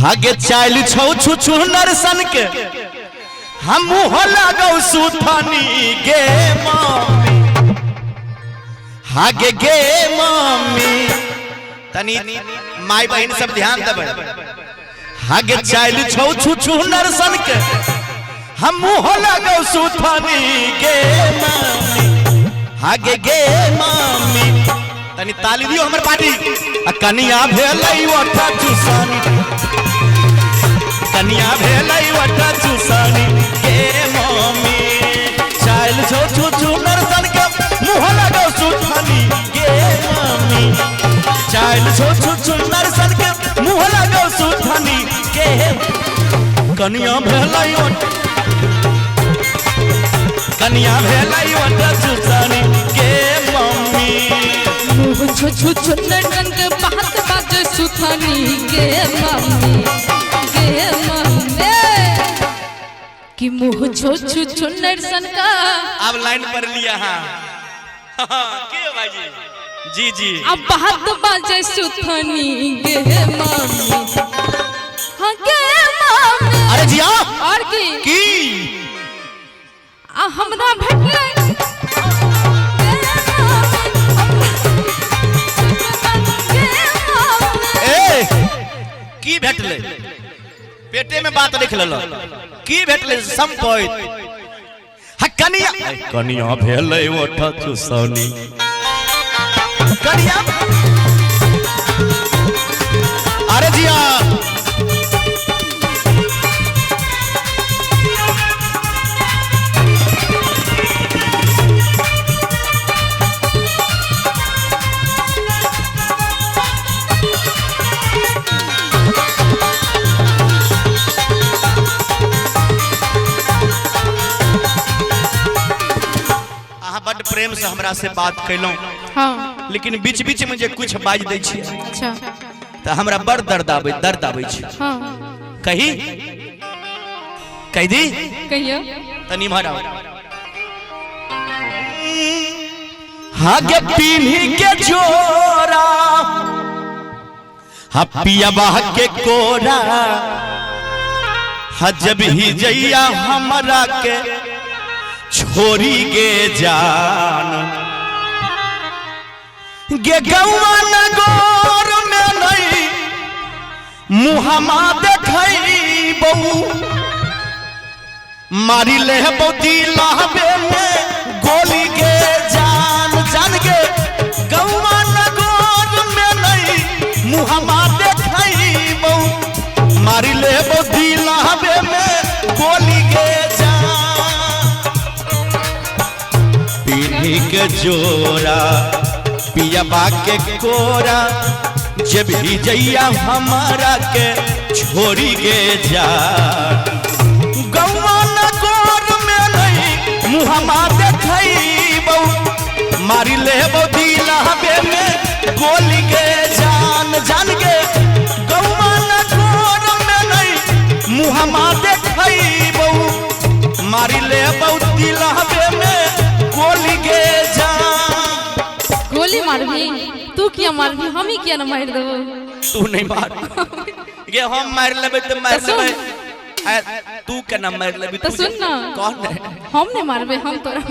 हागे चाइल छौ छु नरसन के हम मुँह लगौ सुथनी गे मम्मी हागे गे मम्मी तनी माई बहन सब ध्यान देबे हागे चाइल छौ छु नरसन के हम मुँह लगौ सुथनी गे मम्मी हागे गे मम्मी तनी ताली दियो हमर पार्टी कनिया भेलै ओठा चुसानी कनिया भेलै ओठा चुसानी गे मम्मी चाइल छौ छु नरसन के मुँह लगौ सुथनी गे मम्मी चाइल छौ छु नरसन के मुँह लगौ सुथनी गे कनिया भेलै कनिया भेलै ओठा चुसानी गे मम्मी छु नरसन के बात बाजे सुथनी गे मम्मी कि मुँह छु नरसन का अब लाइन पर लिया हाँ के भाई जी जी अब बात बाजे सुथनी गे मम्मी हाँ गे मम्मी अरे जी और की हमरा भेटले की भेटले पेटे में बात लिख लेलो की भेटले संपोइत कनिया कनिया भेलै ओठा चुसौनी कनिया अरे जिया बड़ प्रेम से हमरा से बात कैलौ हाँ लेकिन बीच बीच में जे कुछ बाज दै छी अच्छा त हमरा बड़ दर्द आबै छी हाँ कही कह दी कहियो तनी मारा हागे पीढ़ी के जोरा हपिया बाह के कोरा जब ही जइया हमरा के छोरी गे जान गे गौवा नगौर में नहीं मुहमा देखई बहू मारी ले बौदी लाहबे में गोली गे जान जान गे गौवा नगौर में नहीं मुहमा देखई बहू मारी ले बौदी लाहबे में गोली गे के जोरा पियाबा के कोरा जब ही जइया हमारा के छोड़ी गे जा गौवा नगौर में नहीं मुहमा देखई बहू मारी ले बौदी लाहबे में गोली गे जान जान गे गौवा नगौर में नहीं मुहमा देखई बहू मारी ले बौदी लाहबे में गोली गे जा गोली मारबी तू क्या मारबी हम ही क्या न मार देबो तू नहीं मार गे हम मार लेबे त मार लेबे तू के न मार लेबे तो सुन ना कौन है हम नहीं मारबे हम तोरा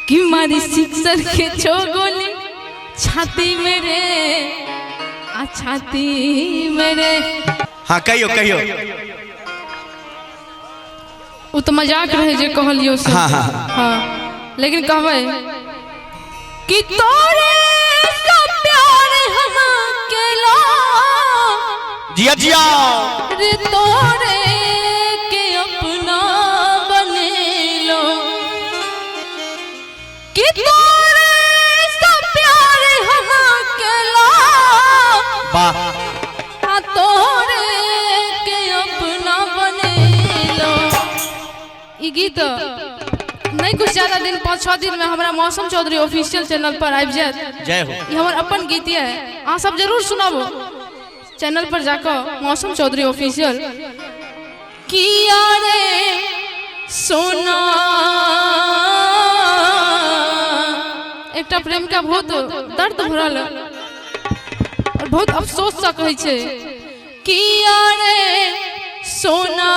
कि मारी सिक्सर के छो गोली छाती मेरे आ छाती मेरे हां कहियो वो तो मजाक रहे जे कहलियो सब हाँ हाँ हाँ लेकिन कहबे कि तोरे से प्यार हम केला जिया जिया रे तोरे के अपना बनेलो कि तोरे से प्यार हम केला वाह हाँ तोरे के अपना बनेलो ई गीत नहीं कुछ ज्यादा दिन 5-6 दिन में हमारा मौसम चौधरी ऑफिशियल चैनल पर आबि जात जय हो ये हमार अपन गीत है आप सब जरूर सुनाबो चैनल पर जाकर मौसम चौधरी ऑफिशियल किया रे सोना एक प्रेम का बहुत दर्द भरल और बहुत अफसोस सा कहै छै कि रे सोना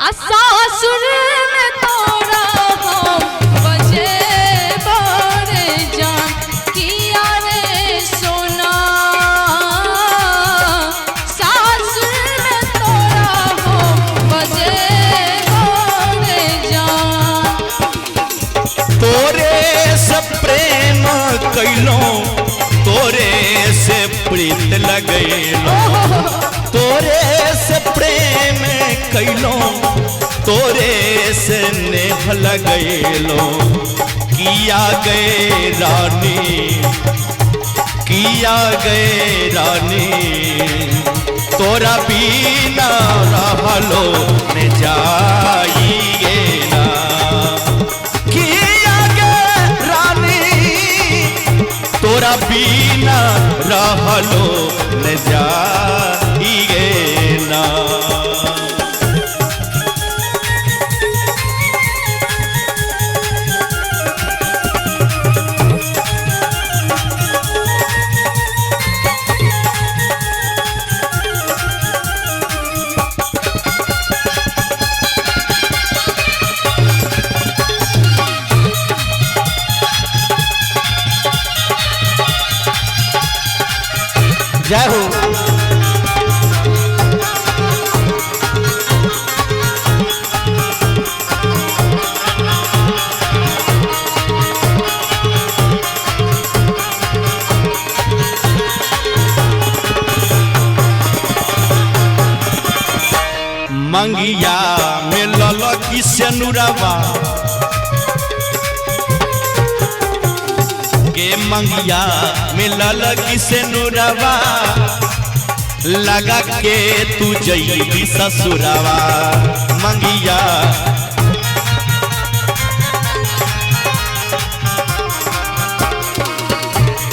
आ सासुर में तोरा हम बजे बड़े जान किया रे सोना सासुर में तोरा हम बजे बड़े जान। तोरे से प्रेम कैलो तोरे से प्रीत लगैलो तोरे से प्रेम कैलो तोरे से नेह लगैलो किया गए रानी तोरा बिना रहलो न जाइए ना किया गए रानी तोरा बिना रहलो न जाइए ना। जय हो। मंगिया में ललकी से नुरावा के मंगिया में ललकी से नुरावा लगा के तू जईबी ससुरावा मंगिया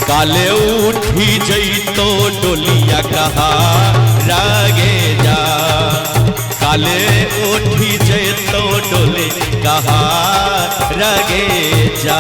काले उठी जईतो डोलिया कहा रागे जा काले उठी जईतो डोले कहा रागे जा।